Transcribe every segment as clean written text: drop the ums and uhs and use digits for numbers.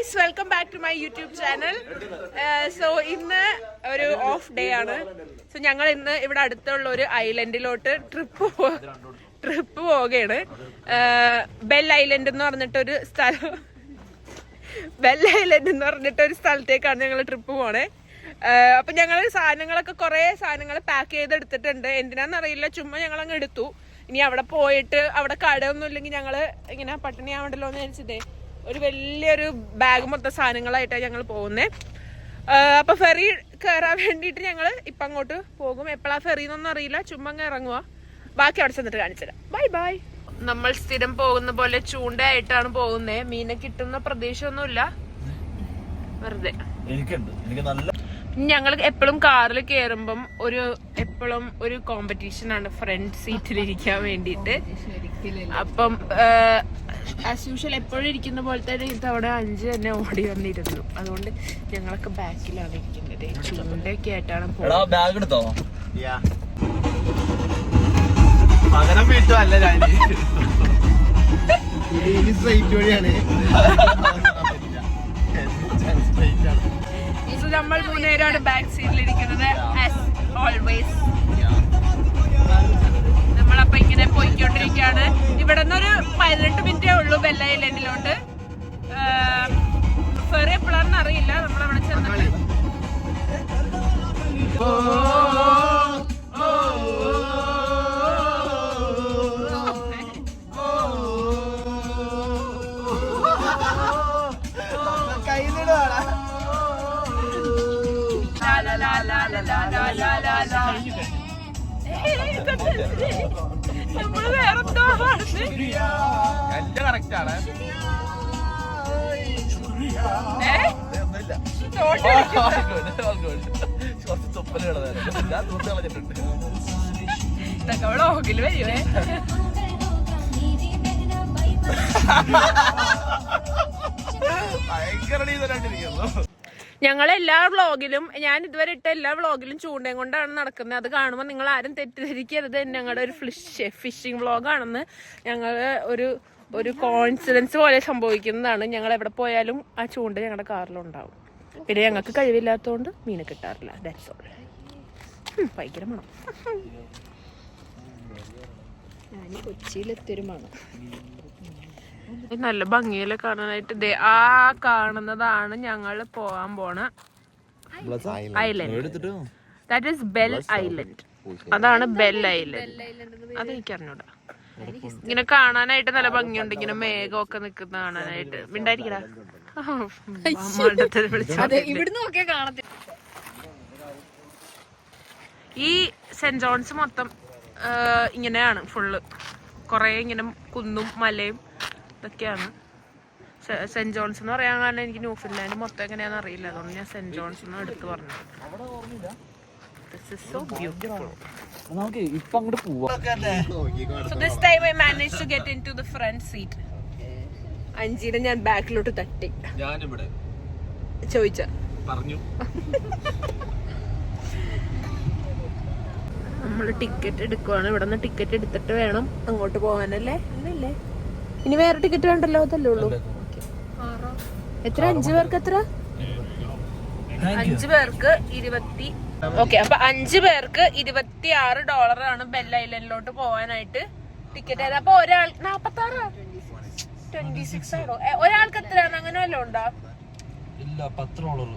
Guys, welcome back to my YouTube channel. So ഇന്ന് ഒരു off day ആണ്. So ഞങ്ങൾ ഇന്ന് ഇവിടെ അടുത്തുള്ള ഒരു ഐലൻഡിലോട്ട് ട്രിപ്പ് പോവുകയാണ്. ബെൽ ഐലൻഡ് എന്ന് പറഞ്ഞിട്ടൊരു സ്ഥലത്തേക്കാണ് ഞങ്ങൾ ട്രിപ്പ് പോണേ. അപ്പൊ ഞങ്ങൾ കുറെ സാധനങ്ങൾ പാക്ക് ചെയ്തെടുത്തിട്ടുണ്ട്. എന്തിനാന്നറിയില്ല, ചുമ്മാ ഞങ്ങൾ അങ്ങ് എടുത്തു. ഇനി അവിടെ പോയിട്ട് അവിടെ കടയൊന്നും ഇല്ലെങ്കിൽ ഞങ്ങള് ഇങ്ങനെ പട്ടിണിയാവണ്ടല്ലോ എന്ന് വിചാരിച്ചിട്ടേ ഒരു വലിയൊരു ബാഗ് മൊത്തം സാധനങ്ങളായിട്ടാണ് ഞങ്ങൾ പോകുന്നത്. അപ്പൊ ഫെറി കയറാൻ വേണ്ടിയിട്ട് ഞങ്ങൾ ഇപ്പം അങ്ങോട്ട് പോകും. എപ്പോഴാ ഫെറി എന്നൊന്നും അറിയില്ല, ചുമ്മാ അങ്ങ് ഇറങ്ങുക. ബാക്കി അവിടെ ചെന്നിട്ട് കാണിച്ചുതരാം. Bye bye. നമ്മൾ സ്ഥിരം പോകുന്ന പോലെ ചൂണ്ടയായിട്ടാണ് പോകുന്നത്. മീനെ കിട്ടുന്ന പ്രതീക്ഷയൊന്നുമില്ല, വെറുതെ. ഞങ്ങൾ എപ്പോഴും കാറിൽ കയറുമ്പം എപ്പോഴും ഒരു കോമ്പറ്റീഷൻ ആണ് ഫ്രണ്ട് സീറ്റിലിരിക്കാൻ വേണ്ടിയിട്ട്. അപ്പം ആസ് യൂഷ്വൽ എപ്പോഴും ഇരിക്കുന്ന പോലെ തന്നെ ഇതവിടെ 5 തന്നെ ഓടി വന്നിരുന്നു. അതുകൊണ്ട് ഞങ്ങളൊക്കെ ബാക്കിലാണ് ഇരിക്കുന്നത്. ചൂണ്ടയൊക്കെ ആയിട്ടാണ് പോകുന്നത്. നമ്മൾ 3 പേരാണ് ബാക്ക് സീറ്റിലിരിക്കുന്നത്. ആസ് ഓൾവേസ് നമ്മളപ്പോ ഇങ്ങനെ പോയിക്കൊണ്ടിരിക്കുകയാണ്. ഇവിടെ നിന്നൊരു 18 മിനിറ്റേ ഉള്ളൂ ബെൽ ഐലൻഡിലോട്ട്. ഫെറി എപ്പോഴാണെന്ന് അറിയില്ല. നമ്മളവിടെ ചെന്നിട്ട് നമ്മള് വേറെന്തോ കറക്റ്റാണ്. വ്ളോഗില് വരുവേ. ഞങ്ങളെല്ലാ വ്ളോഗിലും, ഞാൻ ഇതുവരെ ഇട്ട എല്ലാ വ്ളോഗിലും ചൂണ്ടയും കൊണ്ടാണ് നടക്കുന്നത്. അത് കാണുമ്പോൾ നിങ്ങൾ ആരും തെറ്റിദ്ധരിക്കരുത് ഞങ്ങളുടെ ഒരു ഫിഷിംഗ് വ്ളോഗാണെന്ന്. ഞങ്ങൾ ഒരു കോൺഫിഡൻസ് പോലെ സംഭവിക്കുന്നതാണ്. ഞങ്ങൾ എവിടെ പോയാലും ആ ചൂണ്ട ഞങ്ങളുടെ കാറിലുണ്ടാവും. പിന്നെ ഞങ്ങൾക്ക് കഴിവില്ലാത്തതുകൊണ്ട് മീനെ കിട്ടാറില്ല. That's all. ഭയങ്കര മണം. ഞാൻ കൊച്ചിയിലെത്തിയൊരു മണം. നല്ല ഭംഗിയില് കാണാനായിട്ട്. ആ കാണുന്നതാണ് ഞങ്ങൾ പോകാൻ പോണ island. That is bell island. അതാണ് ബെൽ ഐലൻഡ്. അതെനിക്കറിഞ്ഞൂടാ. ഇങ്ങനെ കാണാനായിട്ട് നല്ല ഭംഗിയുണ്ട്. ഇങ്ങനെ മേഘമൊക്കെ നിക്കുന്ന കാണാനായിട്ട്. മിണ്ടായിരിക്കടാ. ഈ സെന്റ് ജോൺസ് മൊത്തം ഇങ്ങനെയാണ് ഫുള്ള്. കൊറേ ഇങ്ങനെ കുന്നും മലയും ഇതൊക്കെയാണ്. സെന്റ് ജോൺസ് എന്ന് പറയാൻ കാരണം എനിക്ക് ന്യൂസിലാൻഡ് മൊത്തം എങ്ങനെയാണെന്ന് അറിയില്ല. അതുകൊണ്ട് ഞാൻ സെന്റ് ജോൺസ് എന്ന് എടുത്ത് പറഞ്ഞു. This is so beautiful. So this time I managed to get into the front seat. അഞ്ചിനെ ഞാൻ ബാക്കിലോട്ട് തട്ടി. ചോദിച്ച നമ്മള് ടിക്കറ്റ് എടുക്കുവാണ്. ഇവിടെ നിന്ന് ടിക്കറ്റ് എടുത്തിട്ട് വേണം അങ്ങോട്ട് പോകാനല്ലേ? അല്ലല്ലേ? ഇനി വേറെ ടിക്കറ്റ് വേണ്ടല്ലോ? അതല്ലേ ഉള്ളൂ. എത്ര? 5 പേർക്ക് എത്ര? 5 പേർക്ക് 20. ഓക്കെ, അപ്പൊ 5 പേർക്ക് $26 ബെൽ ഐലൻഡിലോട്ട് പോവാനായിട്ട് ടിക്കറ്റ്. അപ്പൊ ഒരാൾ 46 26 ഒരാൾക്ക് എത്രയാണ്? അങ്ങനെ വല്ലതും ഉണ്ടോ? ഇല്ല, $10.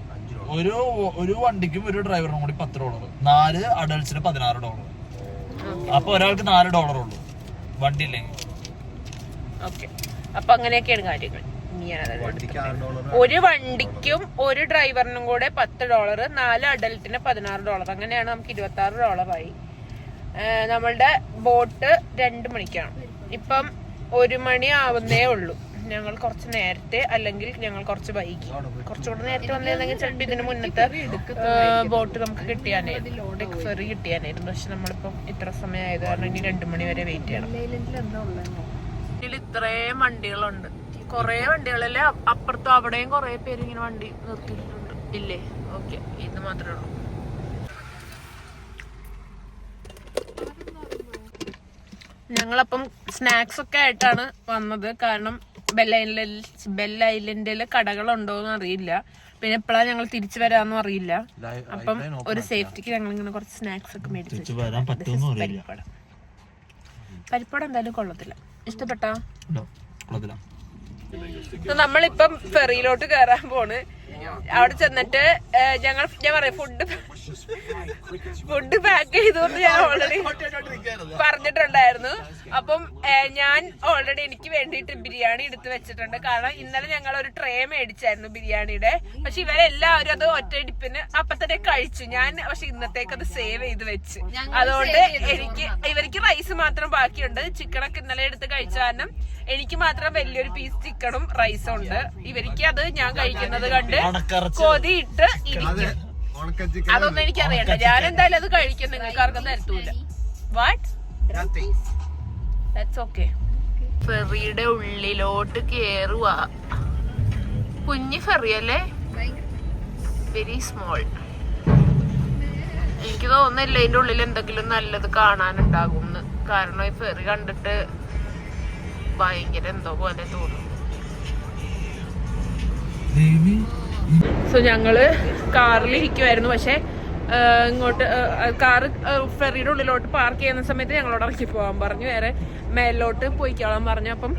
ഒരു വണ്ടിക്കും ഒരു ഡ്രൈവറിനും കൂടി $10. 4 അഡൾട്ട്സിന് $16. അപ്പൊ ഒരാൾക്ക് $4 ഉള്ളൂ വണ്ടി ഇല്ലെങ്കിൽ. ഓക്കെ, അപ്പൊ അങ്ങനെയൊക്കെയാണ് കാര്യങ്ങൾ. ഒരു വണ്ടിക്കും ഒരു ഡ്രൈവറിനും കൂടെ $10, 4 അഡൽട്ടിന് $16. അങ്ങനെയാണ് നമുക്ക് $26 നമ്മളുടെ ബോട്ട് 2 മണിക്കാണ്. ഇപ്പം 1 മണി ആവുന്നേ ഉള്ളൂ. ഞങ്ങൾ കുറച്ച് നേരത്തെ, അല്ലെങ്കിൽ ഞങ്ങൾ കുറച്ച് വൈകി. കുറച്ചുകൂടെ നേരത്തെ വന്നിരുന്നെങ്കിൽ ചിലപ്പോൾ ഇതിന് മുന്നത്തെ ബോട്ട് നമുക്ക് കിട്ടിയാനായിരുന്നു, ഫെറി കിട്ടിയാനായിരുന്നു. പക്ഷെ നമ്മളിപ്പം ഇത്ര സമയം ആയത് കാരണം ഇനി 2 മണി വരെ വെയിറ്റ് ചെയ്യണം. ഇതിൽ ഇത്രയും വണ്ടികളുണ്ട്, കൊറേ വണ്ടികളല്ലേ. അപ്പുറത്തും അവിടെയും കൊറേ പേര് ഇങ്ങനെ വണ്ടി നിർത്തിയിട്ടുണ്ട്. ഇല്ലേ? ഓക്കെ, ഇത് മാത്രമേ ഉള്ളൂ. ഞങ്ങളപ്പം സ്നാക്സ് ഒക്കെ ആയിട്ടാണ് വന്നത്. കാരണം ബെൽ ഐലൻഡില് കടകളുണ്ടോന്ന് അറിയില്ല. പിന്നെ എപ്പോഴാണ് ഞങ്ങൾ തിരിച്ചു വരാന്നും അറിയില്ല. അപ്പം ഒരു സേഫ്റ്റിക്ക് ഞങ്ങൾ ഇങ്ങനെ കുറച്ച് സ്നാക്സ് ഒക്കെ മേടിച്ചു. പരിപ്പടം എന്തായാലും കൊള്ളത്തില്ല. ഇഷ്ടപ്പെട്ടോ? നമ്മളിപ്പം ഫെറിയിലോട്ട് കയറാൻ പോണ്. അവിടെ ചെന്നിട്ട് ഞാൻ പറയാം ഫുഡ് പാക്ക് ചെയ്തുകൊണ്ട് ഞാൻ ഓൾറെഡി പറഞ്ഞിട്ടുണ്ടായിരുന്നു. അപ്പം ഞാൻ ഓൾറെഡി എനിക്ക് വേണ്ടിയിട്ട് ബിരിയാണി എടുത്ത് വെച്ചിട്ടുണ്ട്. കാരണം ഇന്നലെ ഞങ്ങൾ ഒരു ട്രേ മേടിച്ചായിരുന്നു ബിരിയാണിയുടെ. പക്ഷെ ഇവരെല്ലാവരും അത് ഒറ്റയടിപ്പിന് അപ്പത്തന്നെ കഴിച്ചു. ഞാൻ പക്ഷെ ഇന്നത്തേക്ക് അത് സേവ് ചെയ്ത് വെച്ച്. അതുകൊണ്ട് ഇവർക്ക് റൈസ് മാത്രം ബാക്കിയുണ്ട്. ചിക്കനൊക്കെ ഇന്നലെ എടുത്ത് കഴിച്ച കാരണം എനിക്ക് മാത്രം വലിയൊരു പീസ് ചിക്കനും റൈസും ഉണ്ട്. ഇവർക്ക് അത് ഞാൻ കഴിക്കുന്നത് കണ്ട് കൊതിയിട്ട് ഇരിക്കും. അതൊന്നും എനിക്കറിയണ്ട. ഞാൻ എന്തായാലും അത് കഴിക്കും. നിങ്ങൾക്ക് ആർക്കും തരത്തൂല. വാട്ട്? That's okay. ഫെറിയുടെ ഉള്ളിലോട്ട് കേറുക. കുഞ്ഞു ഫെറി അല്ലേ? Very small. എനിക്ക് തോന്നുന്നില്ല ഇതിന്റെ ഉള്ളിൽ എന്തെങ്കിലും നല്ലത് കാണാനുണ്ടാകും. കാരണം ഈ ഫെറി കണ്ടിട്ട് ഭയങ്കര എന്തോ പോലെ തോന്നും. സോ ഞങ്ങള് കാറിൽ ഇരിക്കുമായിരുന്നു. പക്ഷെ ഇങ്ങോട്ട് കാറ് ഫെറിയുടെ ഉള്ളിലോട്ട് പാർക്ക് ചെയ്യുന്ന സമയത്ത് ഞങ്ങളോട് ഇറക്കി പോകാൻ പറഞ്ഞു. വേറെ മേലോട്ട് പോയിക്കോളാൻ പറഞ്ഞു. അപ്പം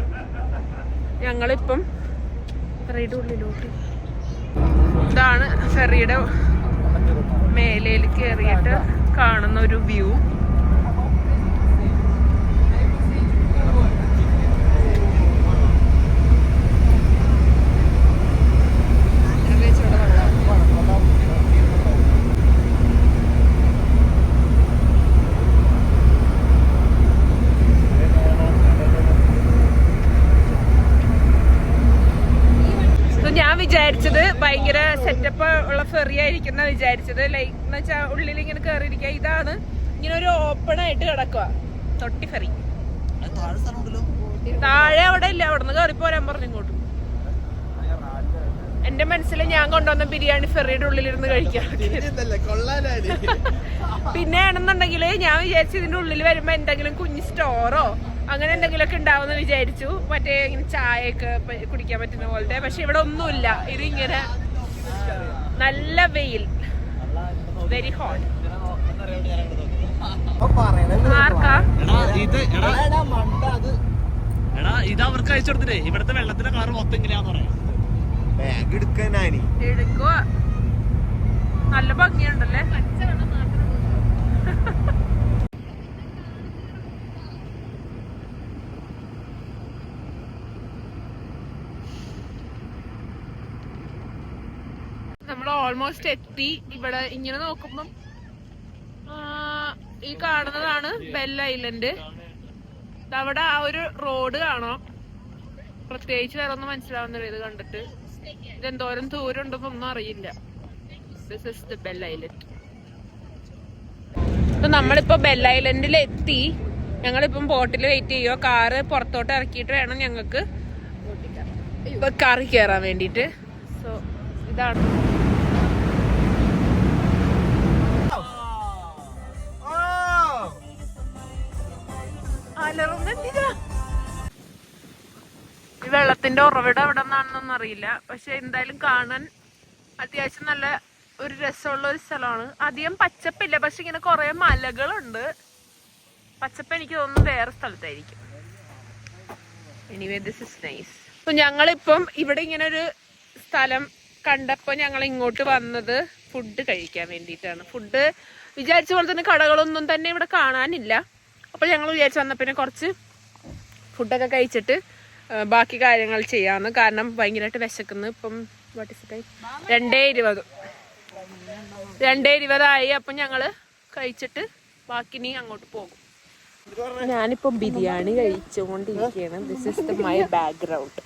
ഞങ്ങളിപ്പം ഫെറിയുടെ ഉള്ളിലോട്ട്, ഇതാണ് ഫെറിയുടെ മേലയിൽ കയറിയിട്ട് കാണുന്ന ഒരു വ്യൂ. ഞാൻ വിചാരിച്ചത് ഭയങ്കര സെറ്റപ്പ് ഉള്ള ഫെറി ആയിരിക്കുന്ന വിചാരിച്ചത്. ലൈക്ക് എന്ന് വെച്ചാൽ ഉള്ളിൽ ഇങ്ങനെ കയറിയിരിക്കുക. ഇതാണ് ഇങ്ങനെ ഒരു ഓപ്പൺ ആയിട്ട് കിടക്കുക തൊട്ടി ഫെറി. താഴെ അവിടെ ഇല്ല, അവിടെ നിന്ന് കയറി പോരാൻ പറഞ്ഞു ഇങ്ങോട്ട്. എന്റെ മനസ്സിൽ ഞാൻ കൊണ്ടുവന്ന ബിരിയാണി ഫെറിയുടെ ഉള്ളിലിരുന്ന് കഴിക്കാം. പിന്നെ ആണെന്നുണ്ടെങ്കിൽ ഞാൻ വിചാരിച്ചു ഇതിന്റെ ഉള്ളിൽ വരുമ്പോ എന്തെങ്കിലും കുഞ്ഞ് സ്റ്റോറോ അങ്ങനെ എന്തെങ്കിലുമൊക്കെ ഉണ്ടാവുമെന്ന് വിചാരിച്ചു. മറ്റേ ഇങ്ങനെ ചായയൊക്കെ കുടിക്കാൻ പറ്റുന്ന പോലത്തെ. പക്ഷെ ഇവിടെ ഒന്നുമില്ല. ഇതിങ്ങനെ നല്ല വെയിൽ, വെരി ഹോട്ട്. ആർക്കാ ഇത് അവർക്ക് അയച്ചു കൊടുത്തിട്ടേ ഇവിടുത്തെ വെള്ളത്തിന്റെ കളർ മൊത്തം എങ്ങനെയാന്ന് പറയാം. എടുക്കുക. നല്ല ഭംഗിയുണ്ടല്ലേ. നമ്മൾ ഓൾമോസ്റ്റ് എത്തി. ഇവിടെ ഇങ്ങനെ നോക്കുമ്പം ഈ കാണുന്നതാണ് ബെൽ ഐലൻഡ്. അവിടെ ആ ഒരു റോഡ് കാണാം. പ്രത്യേകിച്ച് വേറെ ഒന്നും മനസ്സിലാവുന്നില്ല ഇത് കണ്ടിട്ട്. ഇതെന്തോരം ദൂരം ഉണ്ടെന്നൊന്നും അറിയില്ല. This is the bell island. നമ്മളിപ്പോ ബെൽ ഐലൻഡിൽ എത്തി. ഞങ്ങളിപ്പം ബോട്ടിൽ വെയിറ്റ് ചെയ്യുക. കാറ് പുറത്തോട്ട് ഇറക്കിയിട്ട് വേണം ഞങ്ങൾക്ക് കാറിൽ കയറാൻ വേണ്ടിട്ട്. സോ ഇതാണ്. ഈ വെള്ളത്തിന്റെ ഉറവിടം എവിടെ നിന്നാണെന്നൊന്നും അറിയില്ല. പക്ഷെ എന്തായാലും കാണാൻ അത്യാവശ്യം നല്ല ഒരു രസമുള്ള ഒരു സ്ഥലമാണ്. അധികം പച്ചപ്പില്ല, പക്ഷെ ഇങ്ങനെ കുറെ മലകളുണ്ട്. പച്ചപ്പ് എനിക്ക് തോന്നുന്നു വേറെ സ്ഥലത്തായിരിക്കും. Anyway this is nice. അപ്പൊ ഞങ്ങളിപ്പം ഇവിടെ ഇങ്ങനെ ഒരു സ്ഥലം കണ്ടപ്പോ ഞങ്ങൾ ഇങ്ങോട്ട് വന്നത് ഫുഡ് കഴിക്കാൻ വേണ്ടിയിട്ടാണ്. ഫുഡ് വിചാരിച്ച പോലെ തന്നെ കടകളൊന്നും തന്നെ ഇവിടെ കാണാനില്ല. അപ്പോൾ ഞങ്ങൾ വിചാരിച്ചു വന്ന പിന്നെ കുറച്ച് ഫുഡൊക്കെ കഴിച്ചിട്ട് ബാക്കി കാര്യങ്ങൾ ചെയ്യാമെന്ന്. കാരണം ഭയങ്കരമായിട്ട് വിശക്കുന്നു. ഇപ്പം 2:20 അപ്പം ഞങ്ങൾ കഴിച്ചിട്ട് ബാക്കി നീ അങ്ങോട്ട് പോകും. ഞാനിപ്പം ബിരിയാണി കഴിച്ചുകൊണ്ടിരിക്കുകയാണ്. This is my background.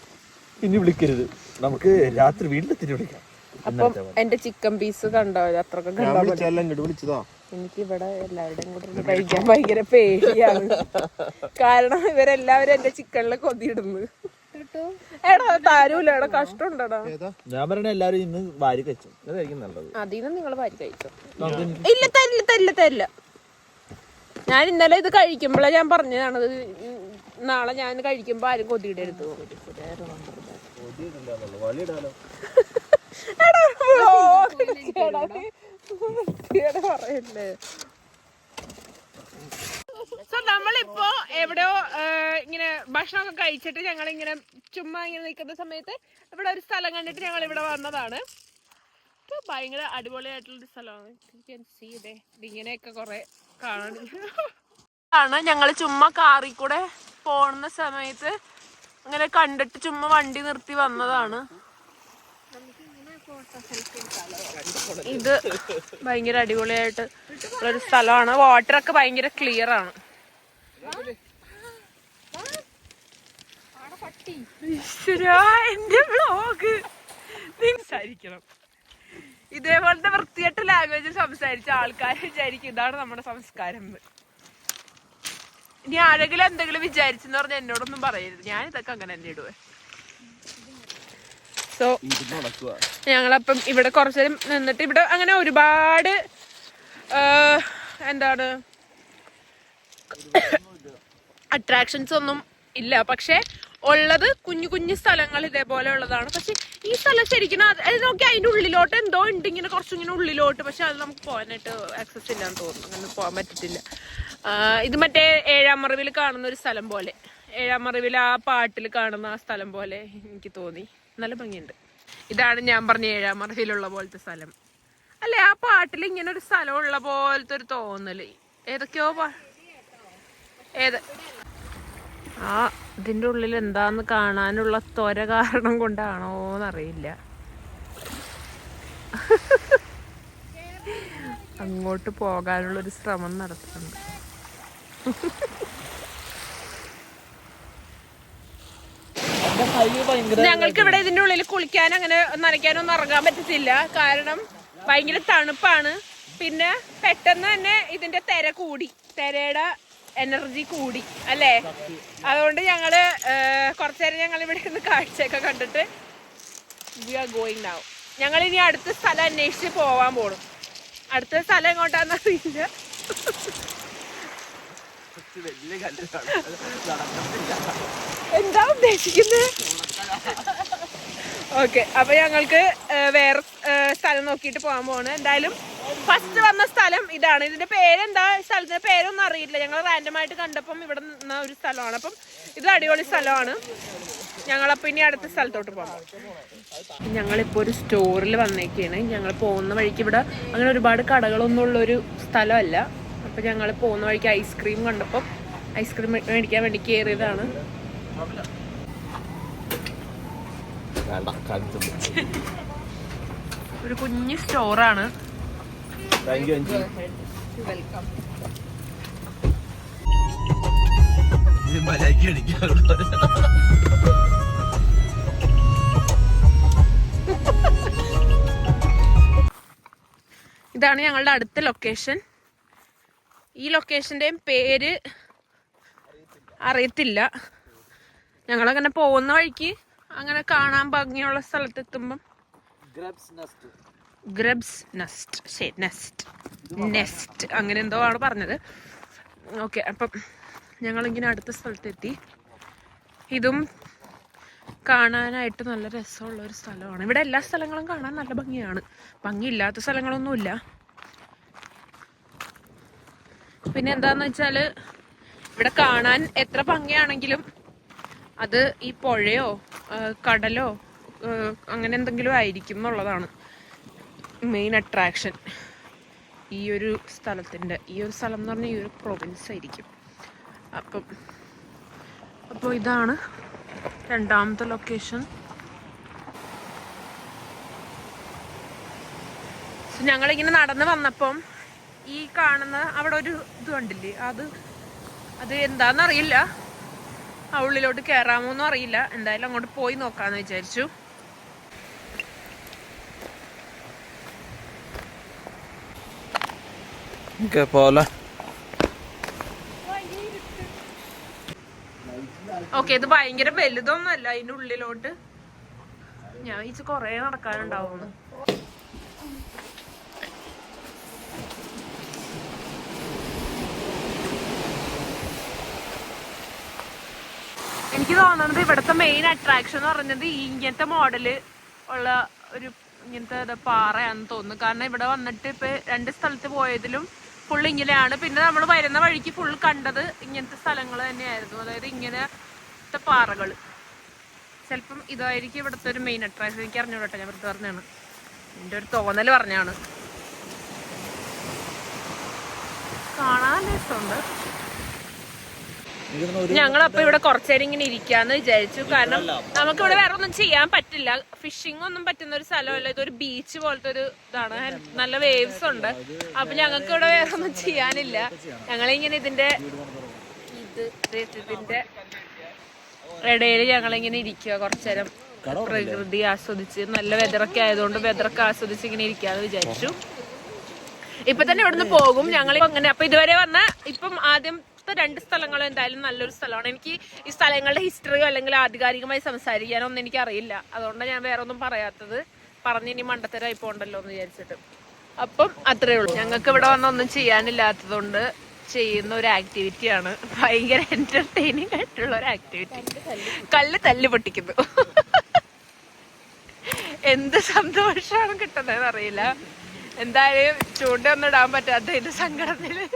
ഇനി വിളിക്കരുത്, നമുക്ക് രാത്രി വീട്ടിലെത്തി വിളിക്കാം. അപ്പം എന്റെ ചിക്കൻ പീസ് കണ്ടോ? അത്രക്കും കണ്ടോ? എനിക്ക് ഇവിടെ എല്ലാവരുടെയും കൂടെ കഴിക്കാൻ ഭയങ്കര പേടിയാണ്. കാരണം ഇവരെല്ലാവരും എന്റെ ചിക്കനിൽ കൊതിയിടുന്നു. എടാ താരൂല, എടാ കഷ്ടം ഉണ്ടടാ. ഞാൻ പറഞ്ഞ എല്ലാരും ഇന്ന് വാരി കഴിച്ചു. നല്ലത് അതിന്ന് നിങ്ങൾ വാരി കഴിച്ചോ? ഇല്ല തരില്ല. ഞാൻ ഇന്നലെ ഇത് കഴിക്കുമ്പോഴേ ഞാൻ പറഞ്ഞതാണത് നാളെ ഞാൻ കഴിക്കുമ്പോ ആരും കൊതിയിടരുത്. പറയല്ലേ. സോ നമ്മളിപ്പോ എവിടെയോ ഇങ്ങനെ ഭക്ഷണമൊക്കെ കഴിച്ചിട്ട് ഞങ്ങൾ ഇങ്ങനെ ചുമ്മാ ഇങ്ങനെ നിൽക്കുന്ന സമയത്ത് ഇവിടെ ഒരു സ്ഥലം കണ്ടിട്ട് ഞങ്ങൾ ഇവിടെ വന്നതാണ്. ഭയങ്കര അടിപൊളിയായിട്ടുള്ളൊരു സ്ഥലമാണ്. ഇങ്ങനെയൊക്കെ കൊറേ കാണാൻ ഞങ്ങൾ ചുമ്മാ കാറിൽ കൂടെ പോകുന്ന സമയത്ത് അങ്ങനെ കണ്ടിട്ട് ചുമ്മാ വണ്ടി നിർത്തി വന്നതാണ്. ഇത് ഭയങ്കര അടിപൊളിയായിട്ട് ഉള്ളൊരു സ്ഥലമാണ്. വാട്ടറൊക്കെ ഭയങ്കര ക്ലിയർ ആണ്. എന്റെ വ്ലോഗ് സംസാരിക്കണം. ഇതേപോലത്തെ വൃത്തിയായിട്ട് ലാംഗ്വേജിൽ സംസാരിച്ച ആൾക്കാർ വിചാരിക്കും ഇതാണ് നമ്മുടെ സംസ്കാരം. ഇനി ആരെങ്കിലും എന്തെങ്കിലും വിചാരിച്ചെന്ന് പറഞ്ഞാൽ എന്നോടൊന്നും പറയരുത്. ഞാൻ ഇതൊക്കെ അങ്ങനെ തന്നെ ഇടുവേ. സോ ഞങ്ങളപ്പം ഇവിടെ കുറച്ചു നേരം നിന്നിട്ട് ഇവിടെ അങ്ങനെ ഒരുപാട് എന്താണ് അട്രാക്ഷൻസ് ഒന്നും ഇല്ല. പക്ഷെ ഉള്ളത് കുഞ്ഞു കുഞ്ഞു സ്ഥലങ്ങൾ ഇതേപോലെ ഉള്ളതാണ്. പക്ഷെ ഈ സ്ഥലം ശരിക്കും അത് നോക്കി അതിന്റെ ഉള്ളിലോട്ട് എന്തോ ഉണ്ട്, ഇങ്ങനെ കുറച്ചിങ്ങനെ ഉള്ളിലോട്ട്. പക്ഷെ അത് നമുക്ക് പോകാനായിട്ട് ആക്സസ് ഇല്ലാന്ന് തോന്നുന്നു. അങ്ങനെ പോകാൻ പറ്റത്തില്ല. ഇത് മറ്റേ ഏഴാം മറവിൽ കാണുന്ന ഒരു സ്ഥലം പോലെ, ഏഴാം മറവിൽ ആ പാട്ടിൽ കാണുന്ന ആ സ്ഥലം പോലെ എനിക്ക് തോന്നി. നല്ല ഭംഗിയുണ്ട്. ഇതാണ് ഞാൻ പറഞ്ഞ ഏഴാം മറവിലുള്ള പോലത്തെ സ്ഥലം അല്ലെ. ആ പാട്ടിൽ ഇങ്ങനെ ഒരു സ്ഥലം ഉള്ള പോലത്തെ ഒരു തോന്നല്. ഏതൊക്കെയോ ഏത് ആ ഇതിന്റെ ഉള്ളിൽ എന്താന്ന് കാണാനുള്ള ത്വര കാരണം കൊണ്ടാണോന്നറിയില്ല. അങ്ങോട്ട് പോകാനുള്ളൊരു ശ്രമം നടത്തുന്നുണ്ട്. ഞങ്ങൾക്ക് ഇവിടെ ഇതിന്റെ ഉള്ളിൽ കുളിക്കാൻ അങ്ങനെ നനയ്ക്കാനോ ഒന്നും ഇറങ്ങാൻ പറ്റത്തില്ല. കാരണം ഭയങ്കര തണുപ്പാണ്. പിന്നെ പെട്ടെന്ന് തന്നെ ഇതിന്റെ തിരയുടെ എനർജി കൂടി അല്ലേ. അതുകൊണ്ട് ഞങ്ങള് കുറച്ചേരം ഞങ്ങൾ ഇവിടെ നിന്ന് കാഴ്ചയൊക്കെ കണ്ടിട്ട് വി ആർ ഗോയിങ് നൗ. ഞങ്ങൾ ഇനി അടുത്ത സ്ഥലം അന്വേഷിച്ച് പോവാൻ പോണു. അടുത്ത സ്ഥലം എങ്ങോട്ടാന്ന് അറിയില്ല. എന്താ ഉദ്ദേശിക്കുന്നത്? ഓക്കെ, അപ്പൊ ഞങ്ങൾക്ക് വേറെ സ്ഥലം നോക്കിയിട്ട് പോകാൻ പോവാണ്. എന്തായാലും ഫസ്റ്റ് വന്ന സ്ഥലം ഇതാണ്. ഇതിന്റെ പേരെന്താ, സ്ഥലത്തിന്റെ പേരൊന്നും അറിയില്ല. ഞങ്ങൾ റാൻഡമായിട്ട് കണ്ടപ്പം ഇവിടെ നിന്ന ഒരു സ്ഥലമാണ്. അപ്പം ഇത് അടിപൊളി സ്ഥലമാണ്. ഞങ്ങളപ്പോൾ ഇനി അടുത്ത സ്ഥലത്തോട്ട് പോകാം. ഞങ്ങളിപ്പോൾ ഒരു സ്റ്റോറിൽ വന്നേക്കാണ്. ഞങ്ങൾ പോകുന്ന വഴിക്ക് ഇവിടെ അങ്ങനെ ഒരുപാട് കടകളൊന്നും ഉള്ളൊരു സ്ഥലമല്ല. അപ്പം ഞങ്ങൾ പോകുന്ന വഴിക്ക് ഐസ്ക്രീം കണ്ടപ്പം ഐസ്ക്രീം മേടിക്കാൻ വേണ്ടി കയറിയതാണ്. ഒരു കുഞ്ഞു സ്റ്റോറാണ്. വെൽക്കം. ഇതാണ് ഞങ്ങളുടെ അടുത്ത ലൊക്കേഷൻ. ഈ ലൊക്കേഷന്റെയും പേര് അറിയത്തില്ല. ഞങ്ങളങ്ങനെ പോകുന്ന വഴിക്ക് അങ്ങനെ കാണാൻ ഭംഗിയുള്ള സ്ഥലത്തെത്തുമ്പം ഗ്രബ്സ് നെസ്റ്റ് അങ്ങനെ എന്തോ ആണ് പറഞ്ഞത്. ഓക്കെ, അപ്പം ഞങ്ങളിങ്ങനെ അടുത്ത സ്ഥലത്തെത്തി. ഇതും കാണാനായിട്ട് നല്ല രസമുള്ള ഒരു സ്ഥലമാണ്. ഇവിടെ എല്ലാ സ്ഥലങ്ങളും കാണാൻ നല്ല ഭംഗിയാണ്. ഭംഗിയില്ലാത്ത സ്ഥലങ്ങളൊന്നുമില്ല. പിന്നെ എന്താന്ന് വെച്ചാൽ ഇവിടെ കാണാൻ എത്ര ഭംഗിയാണെങ്കിലും അത് ഈ പുഴയോ കടലോ അങ്ങനെ എന്തെങ്കിലും ആയിരിക്കും എന്നുള്ളതാണ് മെയിൻ അട്രാക്ഷൻ ഈ ഒരു സ്ഥലത്തിൻ്റെ. ഈ ഒരു സ്ഥലം എന്ന് പറഞ്ഞാൽ ഈ ഒരു പ്രൊവിൻസ് ആയിരിക്കും. അപ്പോൾ ഇതാണ് രണ്ടാമത്തെ ലൊക്കേഷൻ. ഞങ്ങളിങ്ങനെ നടന്ന് വന്നപ്പം ഈ കാണുന്ന അവിടെ ഒരു ഇത് കണ്ടില്ലേ, അത് എന്താണെന്നറിയില്ല. ആ ഉള്ളിലോട്ട് കയറാമോന്നും അറിയില്ല. എന്തായാലും അങ്ങോട്ട് പോയി നോക്കാന്ന് വിചാരിച്ചു. ഓക്കെ, ഇത് ഭയങ്കര വലുതൊന്നും അല്ല. അതിന്റെ ഉള്ളിലോട്ട് ഞാൻ വിചാരിച്ചു കൊറേ നടക്കാനുണ്ടാവുന്നു. എനിക്ക് തോന്നുന്നത് ഇവിടുത്തെ മെയിൻ അട്രാക്ഷൻ എന്ന് പറഞ്ഞത് ഇങ്ങനത്തെ മോഡല് ഉള്ള ഒരു ഇങ്ങനത്തെ പാറയാണെന്ന് തോന്നുന്നു. കാരണം ഇവിടെ വന്നിട്ട് ഇപ്പൊ 2 സ്ഥലത്ത് പോയതിലും ഫുൾ ഇങ്ങനെയാണ്. പിന്നെ നമ്മൾ വരുന്ന വഴിക്ക് ഫുൾ കണ്ടത് ഇങ്ങനത്തെ സ്ഥലങ്ങൾ തന്നെയായിരുന്നു. അതായത് ഇങ്ങനത്തെ പാറകൾ. ചിലപ്പം ഇതായിരിക്കും ഇവിടുത്തെ ഒരു മെയിൻ അട്രാക്ഷൻ. എനിക്ക് അറിഞ്ഞൂടട്ടെ, ഞാൻ വെറുതെ പറഞ്ഞാണ്, എൻ്റെ ഒരു തോന്നൽ പറഞ്ഞാണ്. കാണാൻ രസമുണ്ട്. ഞങ്ങളപ്പോ ഇവിടെ കുറച്ചേരം ഇങ്ങനെ ഇരിക്കാന്ന് വിചാരിച്ചു. കാരണം നമുക്കിവിടെ വേറെ ഒന്നും ചെയ്യാൻ പറ്റില്ല. ഫിഷിംഗ് ഒന്നും പറ്റുന്ന ഒരു സ്ഥലമല്ല, ഇതൊരു ബീച്ച് പോലത്തെ ഒരു ഇതാണ്. നല്ല വേവ്സ് ഉണ്ട്. അപ്പൊ ഞങ്ങൾക്ക് ഇവിടെ വേറെ ഒന്നും ചെയ്യാനില്ല. ഞങ്ങളിങ്ങനെ ഇതിന്റെ ഇടയിൽ ഞങ്ങളിങ്ങനെ ഇരിക്കുക കുറച്ചേരം, പ്രകൃതി ആസ്വദിച്ച്. നല്ല വെതറൊക്കെ ആയതുകൊണ്ട് വെതറൊക്കെ ആസ്വദിച്ച് ഇങ്ങനെ ഇരിക്കാന്ന് വിചാരിച്ചു. ഇപ്പൊ തന്നെ ഇവിടുന്ന് പോകും ഞങ്ങൾ. അങ്ങനെ അപ്പൊ ഇതുവരെ വന്ന ഇപ്പം ആദ്യം 2 സ്ഥലങ്ങളും എന്തായാലും നല്ലൊരു സ്ഥലമാണ്. എനിക്ക് ഈ സ്ഥലങ്ങളുടെ ഹിസ്റ്ററിയോ അല്ലെങ്കിൽ ആധികാരികമായി സംസാരിക്കാനോ ഒന്നും എനിക്ക് അറിയില്ല. അതുകൊണ്ടാണ് ഞാൻ വേറെ ഒന്നും പറയാത്തത്. പറഞ്ഞ് ഇനി മണ്ടത്തരായി പോകണ്ടല്ലോ എന്ന് വിചാരിച്ചിട്ട്. അപ്പം അത്രേ ഉള്ളൂ. ഞങ്ങൾക്ക് ഇവിടെ വന്ന ഒന്നും ചെയ്യാനില്ലാത്തതുകൊണ്ട് ചെയ്യുന്ന ഒരു ആക്ടിവിറ്റിയാണ്. ഭയങ്കര എന്റർടൈനിങ് ആയിട്ടുള്ള ഒരു ആക്ടിവിറ്റി. കല്ല് തല്ല് പൊട്ടിക്കുന്നു. എന്ത് സന്തോഷമാണ് കിട്ടുന്നതെന്ന് അറിയില്ല. എന്തായാലും ചൂണ്ടൊന്നും ഇടാൻ പറ്റാത്തതിന്റെ സങ്കടത്തില്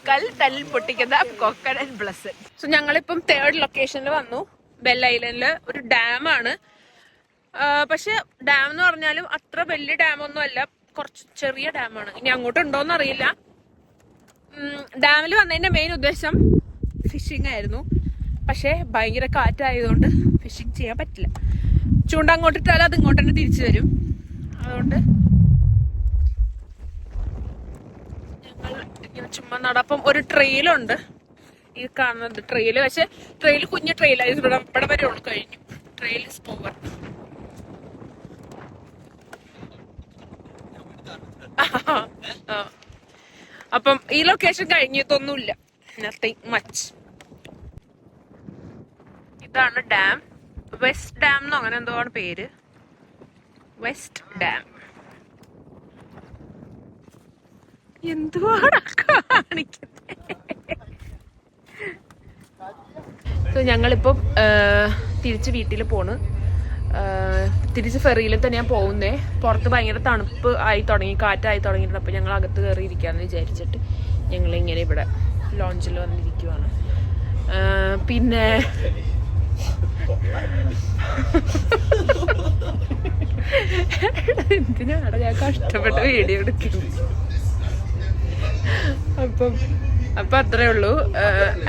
കല്ല് തല്ലിൽ പൊട്ടിക്കുന്ന കൊക്കൻ ബ്ലസ്സഡ്. സോ ഞങ്ങളിപ്പം 3rd ലൊക്കേഷനിൽ വന്നു. ബെൽ ഐലൻഡില് ഒരു ഡാമാണ്. പക്ഷെ ഡാം എന്ന് പറഞ്ഞാലും അത്ര വലിയ ഡാമൊന്നും അല്ല, കുറച്ച് ചെറിയ ഡാമാണ്. ഇനി അങ്ങോട്ടുണ്ടോന്ന് അറിയില്ല. ഡാമിൽ വന്നതിന്റെ മെയിൻ ഉദ്ദേശം ഫിഷിംഗ് ആയിരുന്നു. പക്ഷെ ഭയങ്കര കാറ്റായതുകൊണ്ട് ഫിഷിംഗ് ചെയ്യാൻ പറ്റില്ല. ചൂണ്ട അങ്ങോട്ടിട്ടാലും അത് ഇങ്ങോട്ട് തന്നെ തിരിച്ചു വരും. അതുകൊണ്ട് ഇങ്ങനെ ചുമ്മാ നടപ്പം. ഒരു ട്രെയിലുണ്ട്, ഈ കാണുന്നത് ട്രെയില്. പക്ഷെ ട്രെയിൽ കുഞ്ഞു ട്രെയിലായി. ഇവിടെ വരെ ഉള്ളു, കഴിഞ്ഞു. Trail is over. അപ്പം ഈ ലൊക്കേഷൻ കഴിഞ്ഞിട്ടൊന്നുമില്ല. Nothing much. ഇതാണ് ഡാം. വെസ്റ്റ് ഡാം എന്നോ അങ്ങനെ എന്തോ ആണ് പേര്. West dam. എന്തുവാണ് കാണിക്കുന്നത്? ഞങ്ങളിപ്പം തിരിച്ച് വീട്ടിൽ പോണ്. തിരിച്ച് ഫെറിയിൽ തന്നെയാണ് പോകുന്നേ. പുറത്ത് ഭയങ്കര തണുപ്പ് ആയി തുടങ്ങി, കാറ്റായി തുടങ്ങിയിട്ടുണ്ട്. അപ്പം ഞങ്ങൾ അകത്ത് കയറി ഇരിക്കാമെന്ന് വിചാരിച്ചിട്ട് ഞങ്ങളിങ്ങനെ ഇവിടെ ലോഞ്ചിൽ വന്നിരിക്കുവാണ്. പിന്നെ എന്തിനാണ് ഞാൻ കഷ്ടപ്പെട്ട് വീഡിയോ എടുക്കുന്നത്? അപ്പൊ അത്രേ ഉള്ളൂ.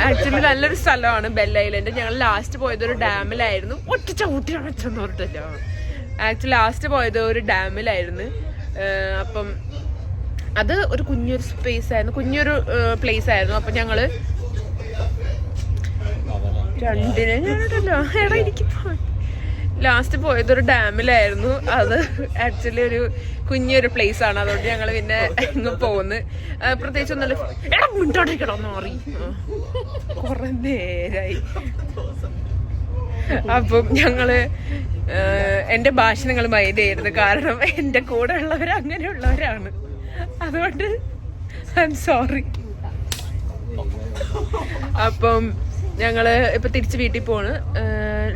ആക്ച്വലി നല്ലൊരു സ്ഥലമാണ് ബെൽ ഐലൻഡ്. ഞങ്ങൾ ലാസ്റ്റ് പോയത് ഒരു ഡാമിലായിരുന്നു. ഒറ്റ ചവിട്ടിയാണ് വെച്ചെന്ന് പറഞ്ഞിട്ടല്ലോ. ആക്ച്വലി ലാസ്റ്റ് പോയത് ഒരു ഡാമിലായിരുന്നു. അപ്പം അത് ഒരു കുഞ്ഞൊരു സ്പേസ് ആയിരുന്നു, കുഞ്ഞൊരു പ്ലേസ് ആയിരുന്നു. അപ്പൊ ഞങ്ങള് രണ്ടിനെ ഞാനിട്ടല്ലോ എടാ എനിക്ക് ലാസ്റ്റ് പോയത് ഒരു ഡാമിലായിരുന്നു. അത് ആക്ച്വലി ഒരു കുഞ്ഞൊരു പ്ലേസ് ആണ്. അതുകൊണ്ട് ഞങ്ങൾ പിന്നെ ഇങ്ങ് പോകുന്നു. പ്രത്യേകിച്ച് ഒന്നല്ല, എടാ മുന്നോട്ടേക്കടന്ന് മാറി കുറെ നേരായി. അപ്പം ഞങ്ങള് എന്റെ ഭാഷ നിങ്ങൾ മൈൻഡ് ചെയ്യരുത്. കാരണം എന്റെ കൂടെ ഉള്ളവർ അങ്ങനെയുള്ളവരാണ്. അതുകൊണ്ട് ഐ എം സോറി. അപ്പം ഞങ്ങള് ഇപ്പൊ തിരിച്ച് വീട്ടിൽ പോണ്.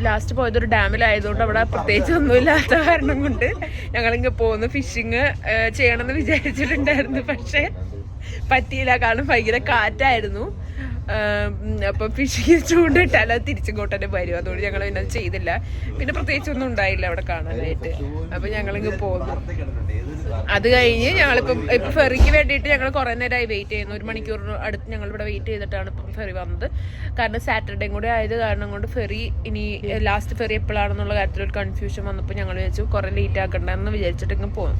ലാസ്റ്റ് പോയത് ഒരു ഡാമിലായതുകൊണ്ട് അവിടെ പ്രത്യേകിച്ച് ഒന്നുമില്ലാത്ത കാരണം കൊണ്ട് ഞങ്ങളിങ്ങ് പോകുന്നു. ഫിഷിങ് ചെയ്യണമെന്ന് വിചാരിച്ചിട്ടുണ്ടായിരുന്നു, പക്ഷെ പറ്റിയില്ല. കാരണം ഭയങ്കര കാറ്റായിരുന്നു. അപ്പൊ ഫിഷിങ് ചൂണ്ടിട്ടാൽ അത് തിരിച്ചിങ്ങോട്ട് തന്നെ വരും. അതുകൊണ്ട് ഞങ്ങൾ പിന്നെ അത് ചെയ്തില്ല. പിന്നെ പ്രത്യേകിച്ച് ഒന്നും ഉണ്ടായില്ല അവിടെ കാണാനായിട്ട്. അപ്പൊ ഞങ്ങളിങ്ങ് പോകുന്നു. അത് കഴിഞ്ഞ് ഇപ്പൊ ഫെറിക്ക് വേണ്ടിയിട്ട് ഞങ്ങൾ കുറെ നേരമായി വെയിറ്റ് ചെയ്യുന്നു. 1 മണിക്കൂറിന് അടുത്ത് ഞങ്ങൾ ഇവിടെ വെയിറ്റ് ചെയ്തിട്ടാണ് ഇപ്പം ഫെറി വന്നത്. കാരണം സാറ്റർഡേയും കൂടെ ആയത് കാരണം കൊണ്ട് ഫെറി ഇനി ലാസ്റ്റ് ഫെറി എപ്പോഴാണെന്നുള്ള കാര്യത്തിൽ ഒരു കൺഫ്യൂഷൻ വന്നപ്പോൾ ഞങ്ങൾ വിചാരിച്ചു കുറെ ലേറ്റ് ആക്കണ്ടെന്ന് വിചാരിച്ചിട്ട് ഇങ്ങ് പോകും.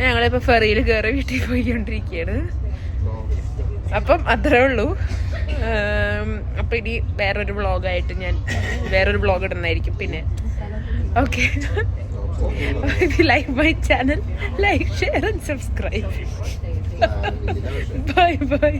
ഞങ്ങളിപ്പോൾ ഫെറിയിൽ കയറി വീട്ടിൽ പോയിക്കൊണ്ടിരിക്കുകയാണ്. അപ്പം അത്രേ ഉള്ളൂ. അപ്പൊ ഇനി വേറൊരു വ്ളോഗായിട്ട് ഞാൻ വേറൊരു വ്ളോഗ് ഇടുന്നതായിരിക്കും. പിന്നെ okay, if you like my channel, like, share and subscribe. Bye bye.